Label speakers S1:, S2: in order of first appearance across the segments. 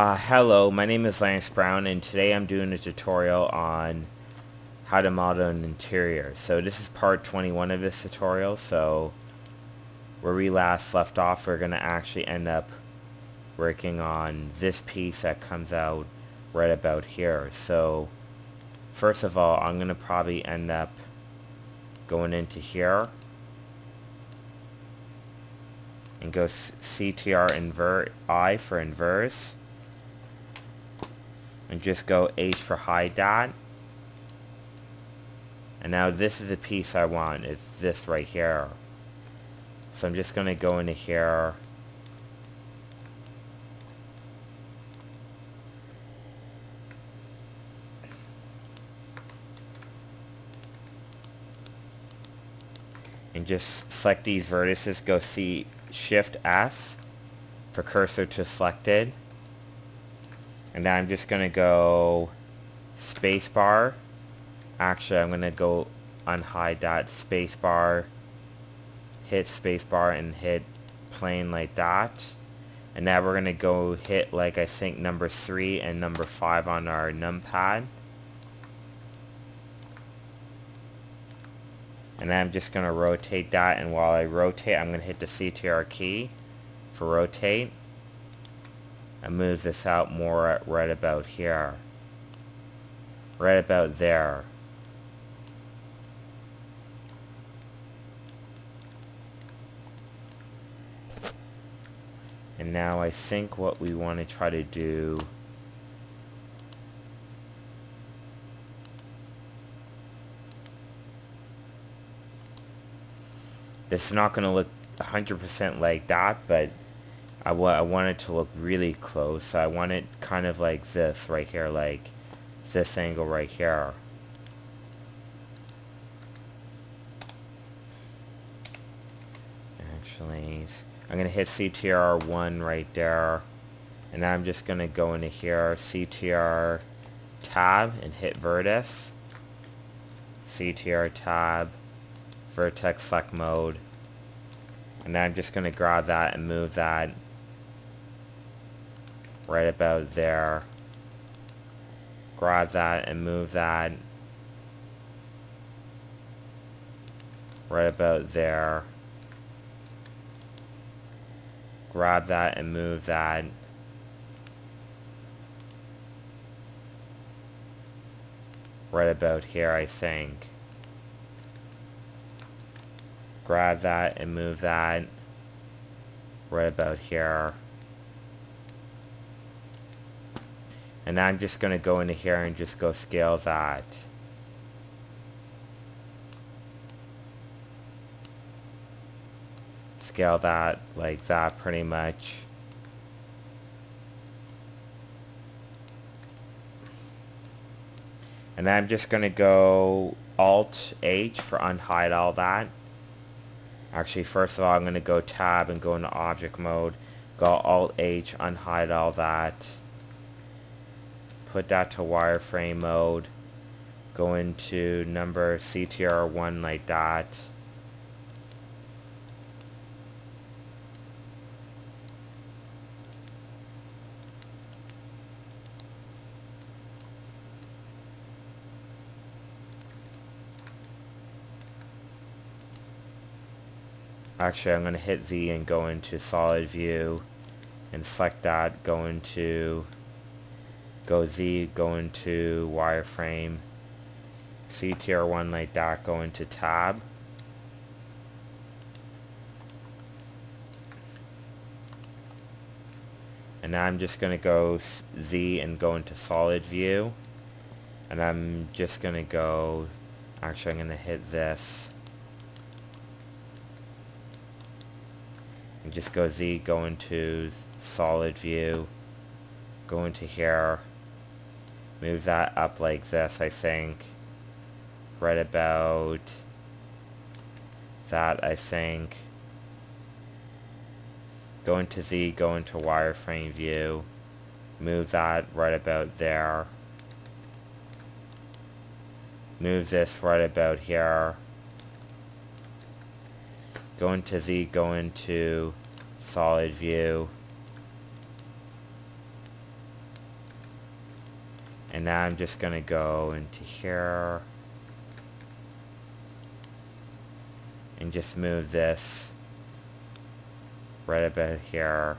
S1: Hello, my name is Lance Brown, and today I'm doing a tutorial on how to model an interior. So this is part 21 of this tutorial, so where we last left off, we're going to actually end up working on this piece that comes out right about here. So first of all, I'm going to probably end up going into here and go CTR invert I for inverse, and just go H for hide dot. And now this is the piece I want. It's this right here. So I'm just going to go into here. And just select these vertices. Go Shift S for cursor to selected. And now I'm just going to go spacebar. Actually, I'm going to go unhide dot spacebar. Hit spacebar and hit plane like that. And now we're going to go hit, like, I think number 3 and number 5 on our numpad. And then I'm just going to rotate that, and while I rotate, I'm going to hit the CTR key for rotate. And move this out more right about here. Right about there. And now I think what we want to try to do this is not going to look 100% like that, but I want it to look really close. So I want it kind of like this right here, like this angle right here. Actually, I'm going to hit CTR1 right there. And now I'm just going to go into here, CTR tab, and hit vertex. CTR tab, vertex select mode. And then I'm just going to grab that and move that right about there. Grab that and move that right about there. Grab that and move that right about here, I think. Grab that and move that right about here. And now I'm just going to go into here and just go scale that. Scale that like that pretty much. And then I'm just going to go Alt H for unhide all that. Actually, first of all, I'm going to go tab and go into object mode. Go Alt H, unhide all that. Put that to wireframe mode. Go into number CTR1 like that. Actually, I'm going to hit Z and go into solid view and select that. Go Z, go into wireframe. CTR1 like that, go into tab. And now I'm just going to go Z and go into solid view. And I'm just going to go, actually I'm going to hit this. And just go Z, go into solid view. Go into here. Move that up like this, I think. Right about that, I think. Go into Z, go into wireframe view. Move that right about there. Move this right about here. Go into Z, go into solid view. And now I'm just going to go into here and just move this right about here.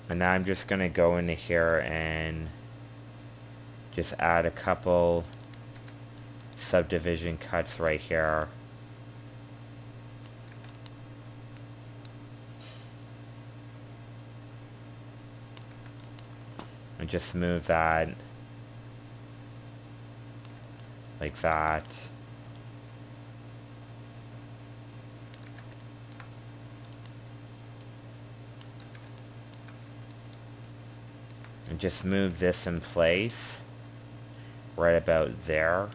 S1: And now I'm just going to go into here and just add a couple subdivision cuts right here. And just move that like that. And just move this in place right about there.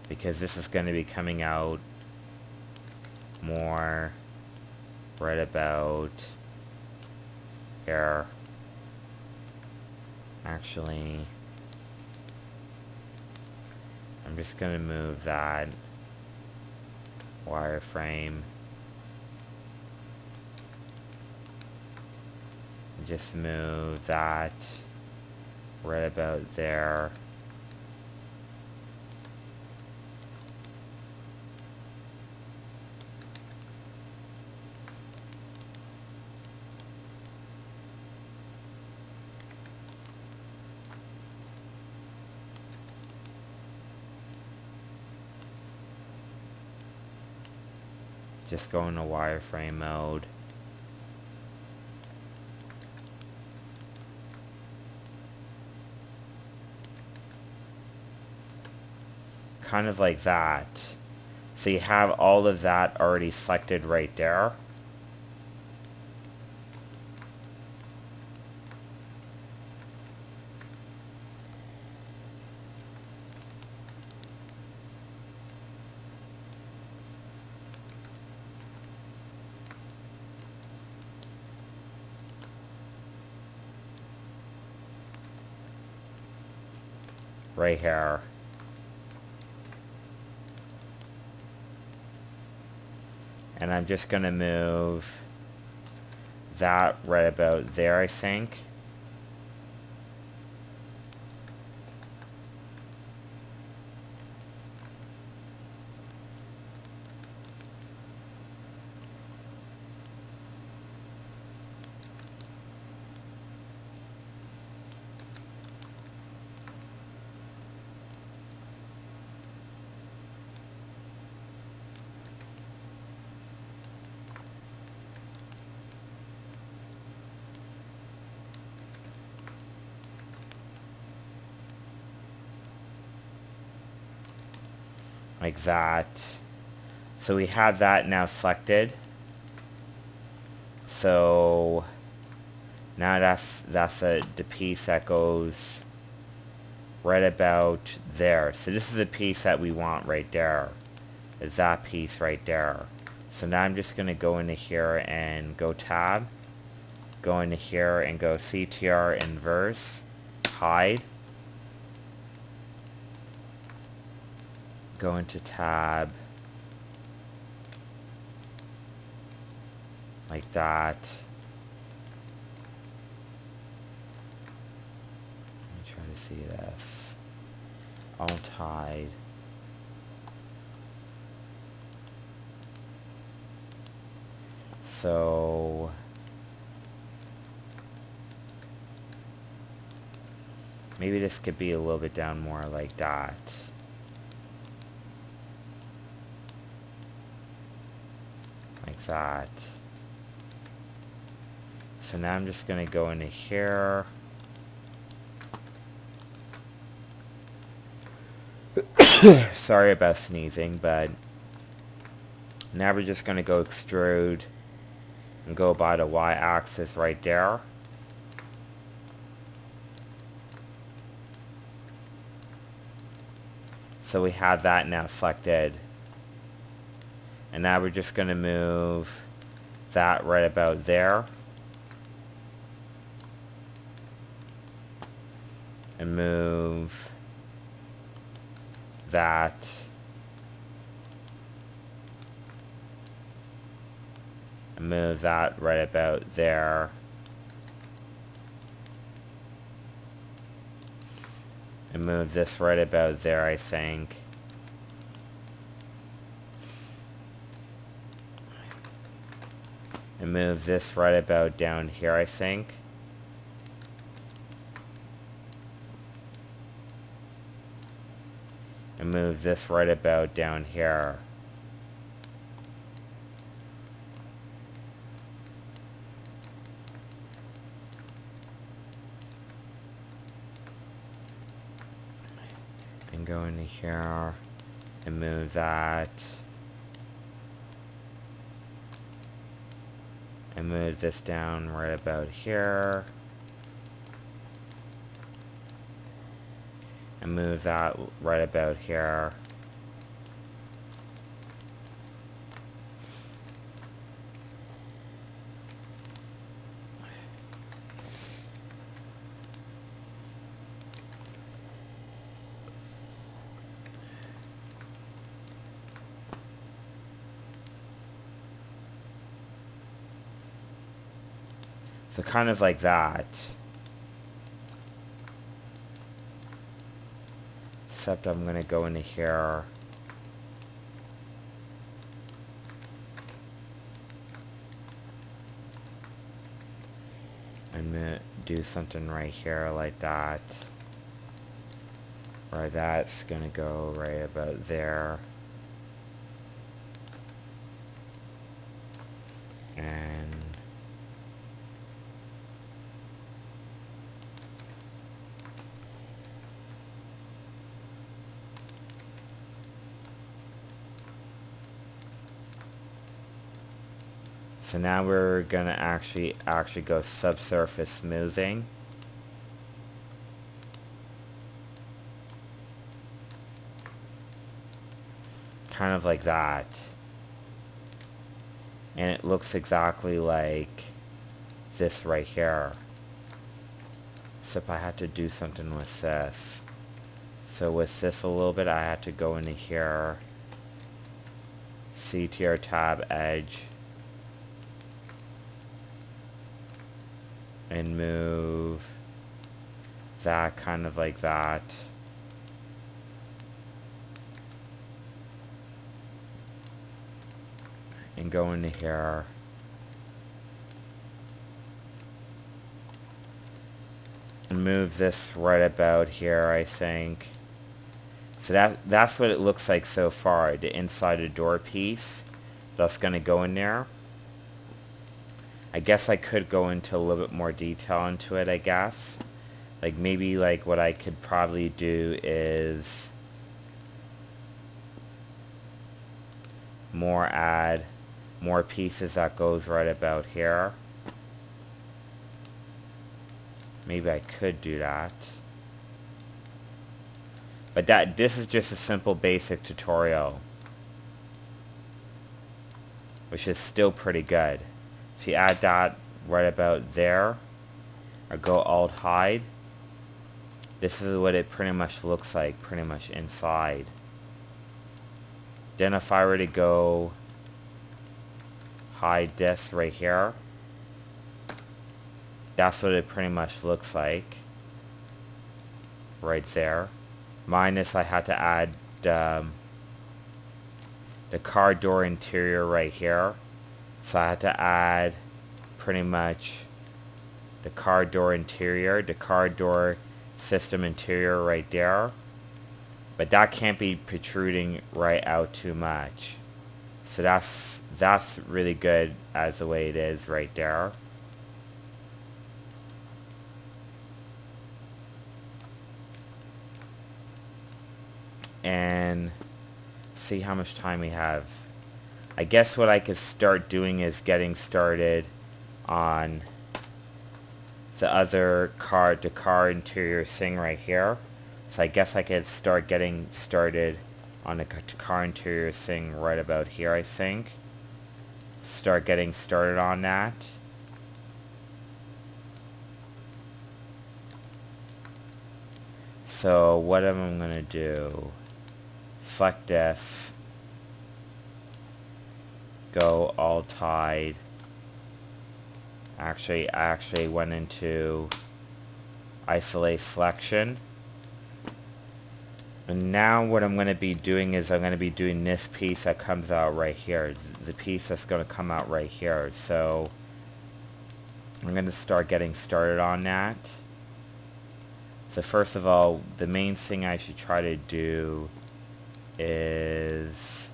S1: Because this is going to be coming out more right about here. Actually, I'm just going to move that wireframe. Just move that right about there. Just go into wireframe mode. Kind of like that. So you have all of that already selected right there. Right here. And I'm just going to move that right about there, I think. Like that. So we have that now selected. So now that's the piece that goes right about there. So this is the piece that we want right there. Is that piece right there. So now I'm just going to go into here and go tab. Go into here and go CTR inverse. Hide. Go into tab. Like that. Let me try to see this. Alt hide. So maybe this could be a little bit down more like that. Like that. So now I'm just going to go into here. Sorry about sneezing, but now we're just going to go extrude and go by the y-axis right there. So we have that now selected. And now we're just going to move that right about there. And move that. And move that right about there. And move this right about there, I think. And move this right about down here, I think. And move this right about down here. And go into here and move that. And move this down right about here. And move that right about here. So kind of like that. Except I'm going to go into here. I'm going to do something right here like that. Or that's going to go right about there. And so now we're gonna actually go subsurface smoothing. Kind of like that. And it looks exactly like this right here. Except I had to do something with this. So with this a little bit, I had to go into here. CTR tab edge. And move that kind of like that. And go into here. And move this right about here, I think. So that's what it looks like so far, the inside the door piece. That's going to go in there. I guess I could go into a little bit more detail into it, I guess. Like maybe like what I could probably do is add more pieces that goes right about here. Maybe I could do that. But this is just a simple basic tutorial, which is still pretty good. If you add that right about there, or go Alt hide, this is what it pretty much looks like, pretty much inside. Then if I were to go hide this right here, that's what it pretty much looks like. Right there. Minus I had to add the car door interior right here. So I had to add pretty much the car door interior, the car door system interior right there. But that can't be protruding right out too much. So that's really good as the way it is right there. And see how much time we have. I guess what I could start doing is getting started on the other car, the car interior thing right here. So I guess I could start getting started on the car interior thing right about here, I think. Start getting started on that. So what am I going to do? select this, go alt hide. Actually, I actually went into isolate selection. And now what I'm going to be doing is I'm going to be doing this piece that comes out right here. The piece that's going to come out right here. So I'm going to start getting started on that. So first of all, the main thing I should try to do is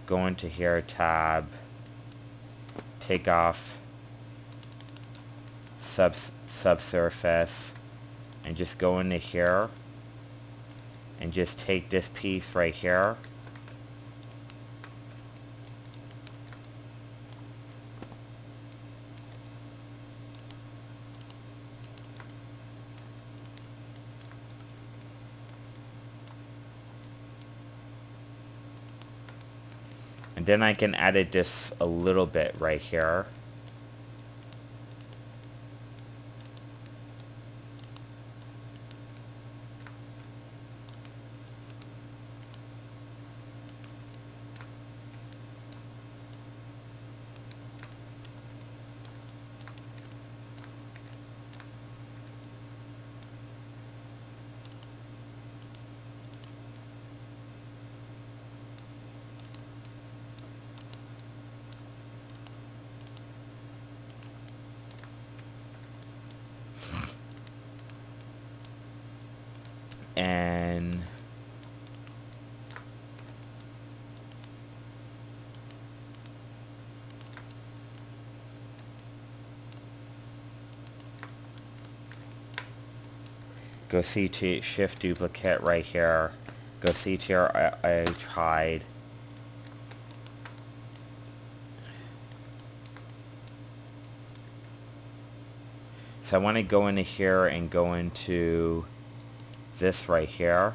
S1: go into here, tab, take off subsurface, and just go into here and just take this piece right here and then I can edit this a little bit right here. And go CT shift duplicate right here, go CTR edge hide, so I want to go into here and go into this right here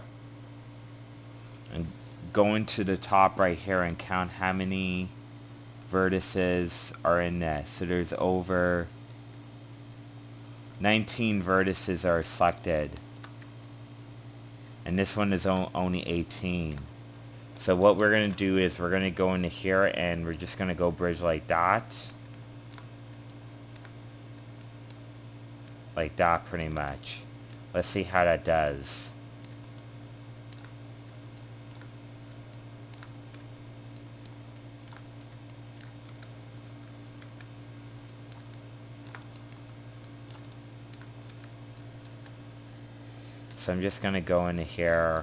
S1: and go into the top right here and count how many vertices are in this. So there's over 19 vertices are selected, and this one is only 18. So what we're going to do is we're going to go into here and we're just going to go bridge like that pretty much. Let's see how that does. So I'm just going to go into here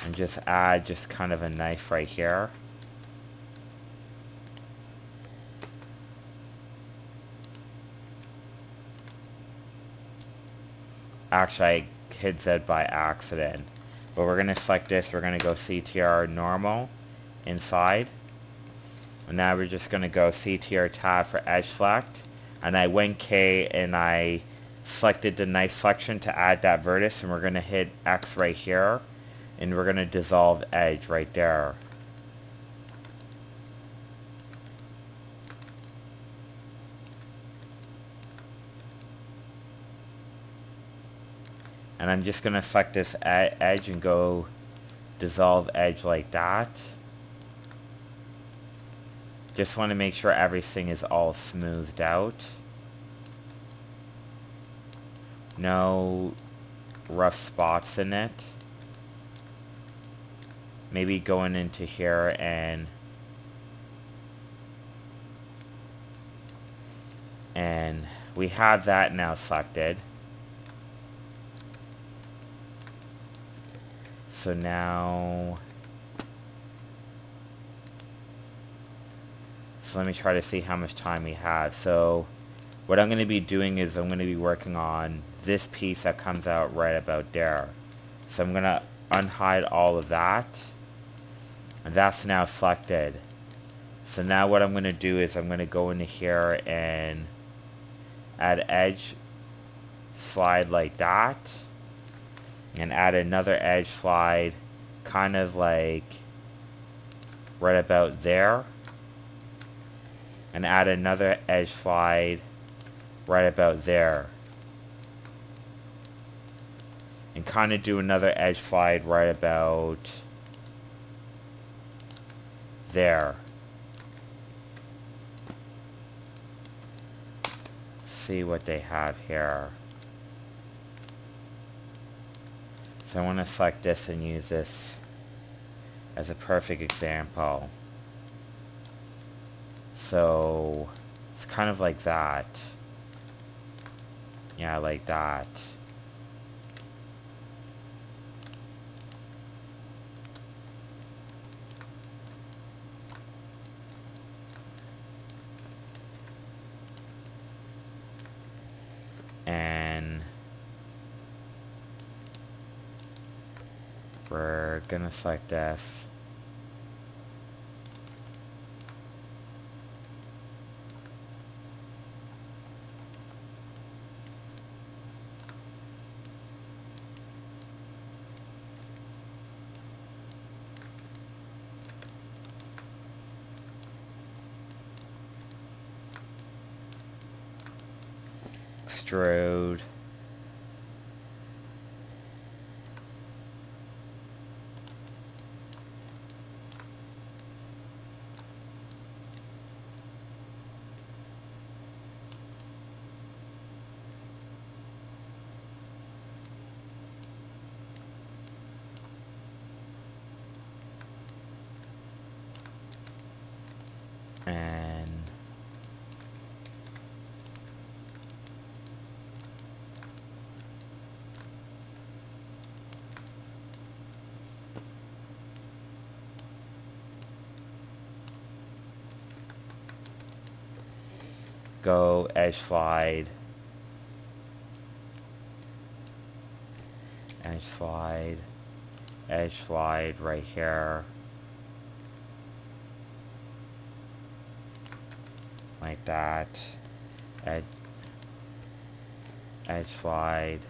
S1: and just add just kind of a knife right here. Actually, I hit Z by accident. But we're going to select this. We're going to go CTR normal inside. And now we're just going to go CTR tab for edge select. And I went K and I selected the knife selection to add that vertex. And we're going to hit X right here. And we're going to dissolve edge right there. And I'm just going to select this edge and go dissolve edge like that. Just want to make sure everything is all smoothed out. No rough spots in it. Maybe going into here and we have that now selected. So now, let me try to see how much time we have. So what I'm going to be doing is I'm going to be working on this piece that comes out right about there. So I'm going to unhide all of that. And that's now selected. So now what I'm going to do is I'm going to go into here and add edge slide like that. And add another edge slide kind of like right about there. And add another edge slide right about there. And kind of do another edge slide right about there. See what they have here. So I want to select this and use this as a perfect example. So it's kind of like that. Yeah, like that. And we're gonna select this. Extrude. And go edge slide, edge slide, edge slide right here, like that, edge slide,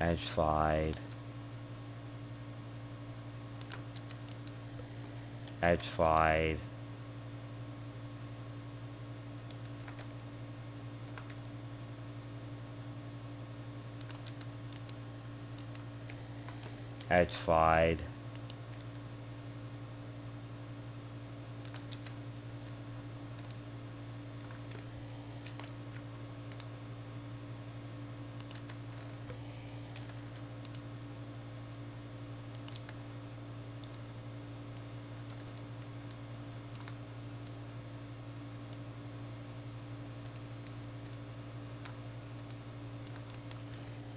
S1: edge slide, edge slide, edge slide,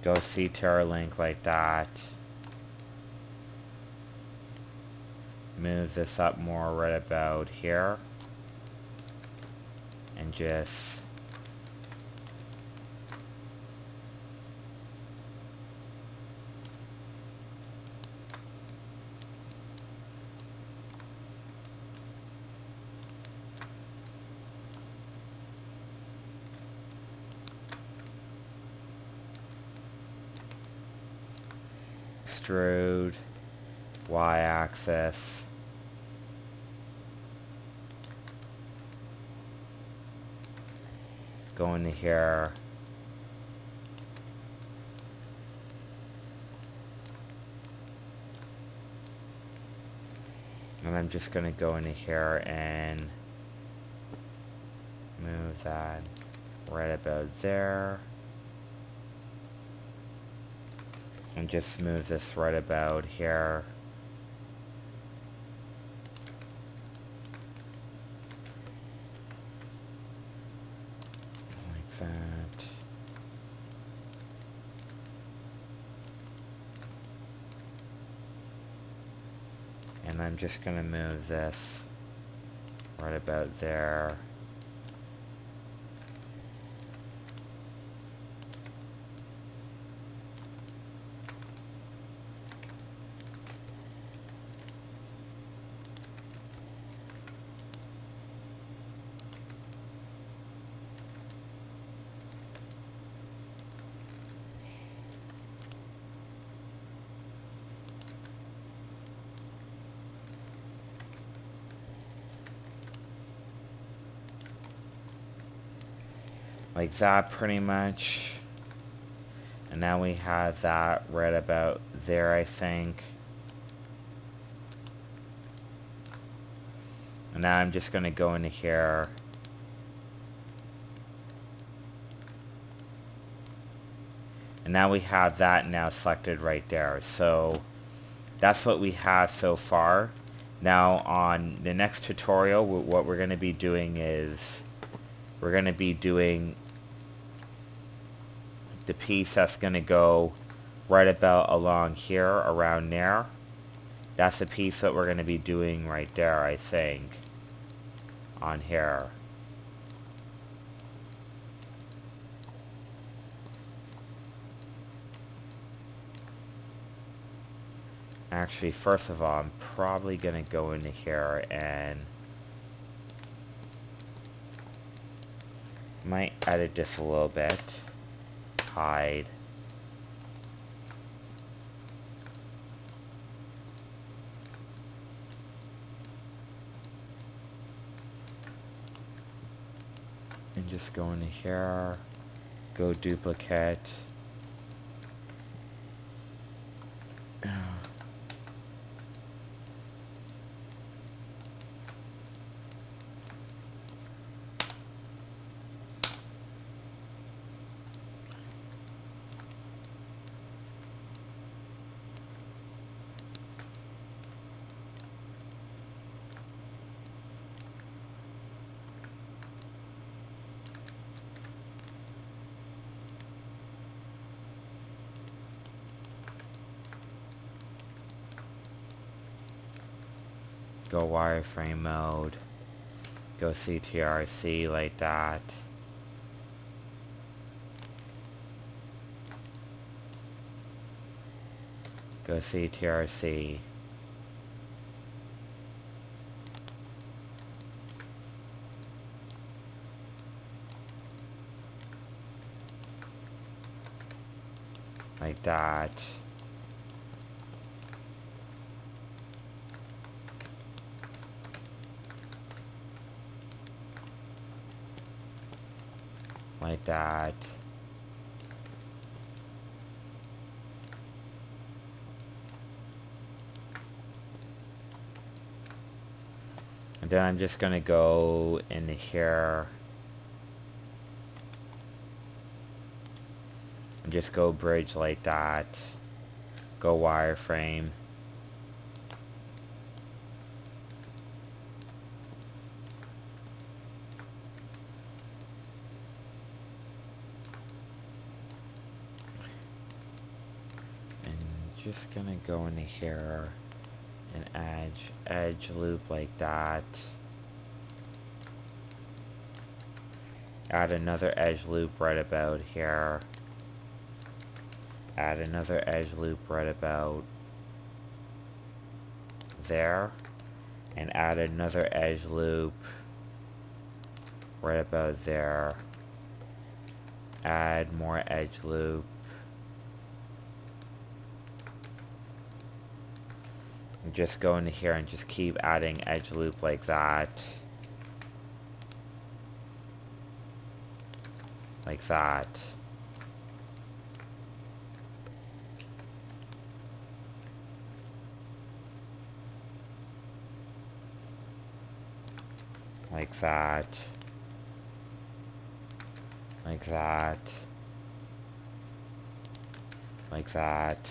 S1: go C-Terra link like that. Move this up more right about here. And just extrude, y-axis, go into here, and I'm just going to go into here and move that right about there. And just move this right about here. Like that. And I'm just going to move this right about there. like that pretty much. And now we have that right about there, I think. And now I'm just going to go into here. And now we have that now selected right there. So that's what we have so far. Now on the next tutorial, what we're going to be doing is we're going to be doing the piece that's going to go right about along here, around there. That's the piece that we're going to be doing right there, I think, on here. Actually, first of all, I'm probably going to go into here and might edit this a little bit. Hide. And just go into here, go duplicate. Go wireframe mode, go CTRC like that. Go CTRC. Like that. Like that. And then I'm just going to go in here and just go bridge like that. Go wireframe. Just gonna go into here and edge loop like that. Add another edge loop right about here. Add another edge loop right about there. And add another edge loop right about there. Add more edge loop. Just go into here and just keep adding edge loop like that. Like that. Like that. Like that. Like that.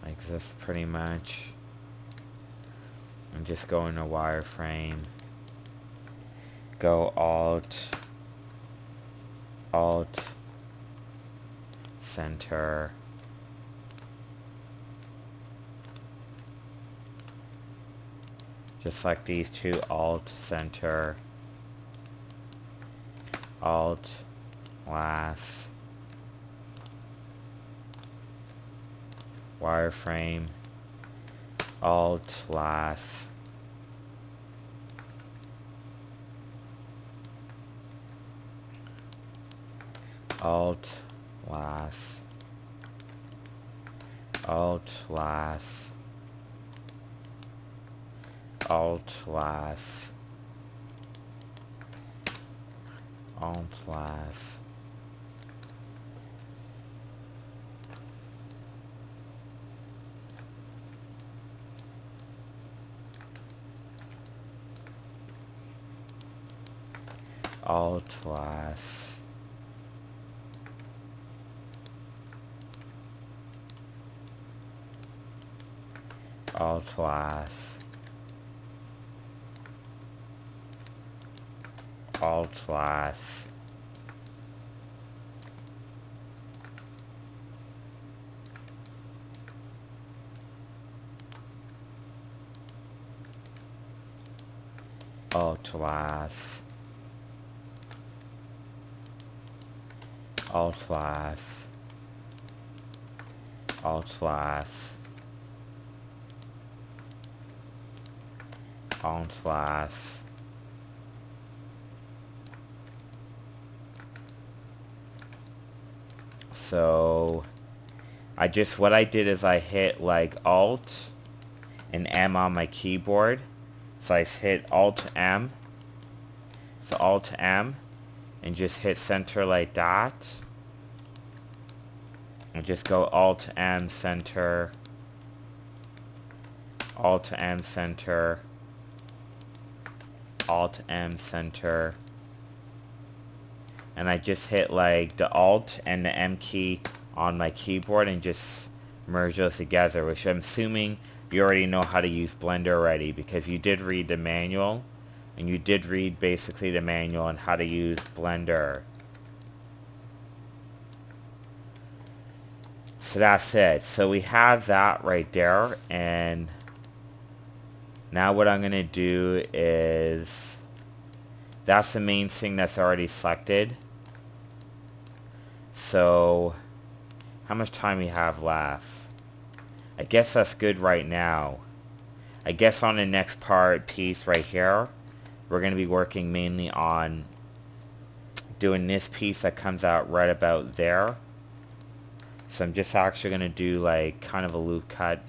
S1: Like this pretty much. I'm just going to wireframe. Go Alt, center. Just like these two, Alt, center. Alt, last. Wireframe, Alt, last. Alt, last. Alt, last. Alt last. Alt last. Alt last. Alt last. Alt last. Alt last. Alt last. Alt last. Alt last. So what I did is I hit like Alt and M on my keyboard. So I hit Alt M. So Alt M and just hit center like that. And just go Alt M center. Alt M center. Alt M center. And I just hit like the Alt and the M key on my keyboard and just merge those together, which I'm assuming you already know how to use Blender already, because you did read the manual and you did read basically the manual on how to use Blender. So that's it. So we have that right there, and now what I'm going to do is, that's the main thing that's already selected. So how much time we have left? I guess that's good right now. I guess on the next piece right here, we're going to be working mainly on doing this piece that comes out right about there. So I'm just actually going to do like kind of a loop cut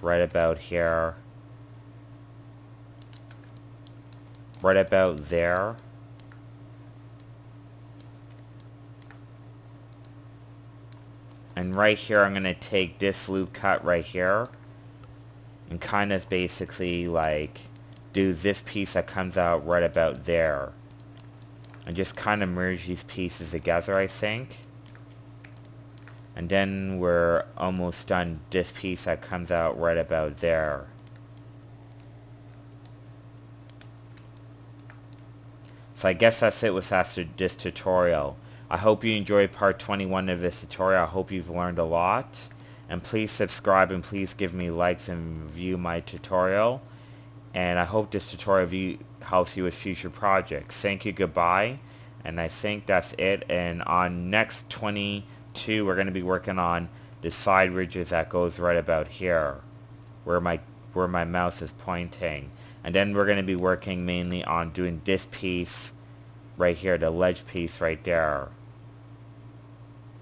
S1: right about here. Right about there. And right here I'm going to take this loop cut right here and kind of basically like do this piece that comes out right about there. And just kind of merge these pieces together, I think. And then we're almost done this piece that comes out right about there. So I guess that's it with this tutorial. I hope you enjoyed part 21 of this tutorial. I hope you've learned a lot. And please subscribe and please give me likes and view my tutorial. And I hope this tutorial helps you with future projects. Thank you, goodbye. And I think that's it. And on next 22, we're going to be working on the side ridges that goes right about here, where my mouse is pointing. And then we're going to be working mainly on doing this piece right here, the ledge piece right there.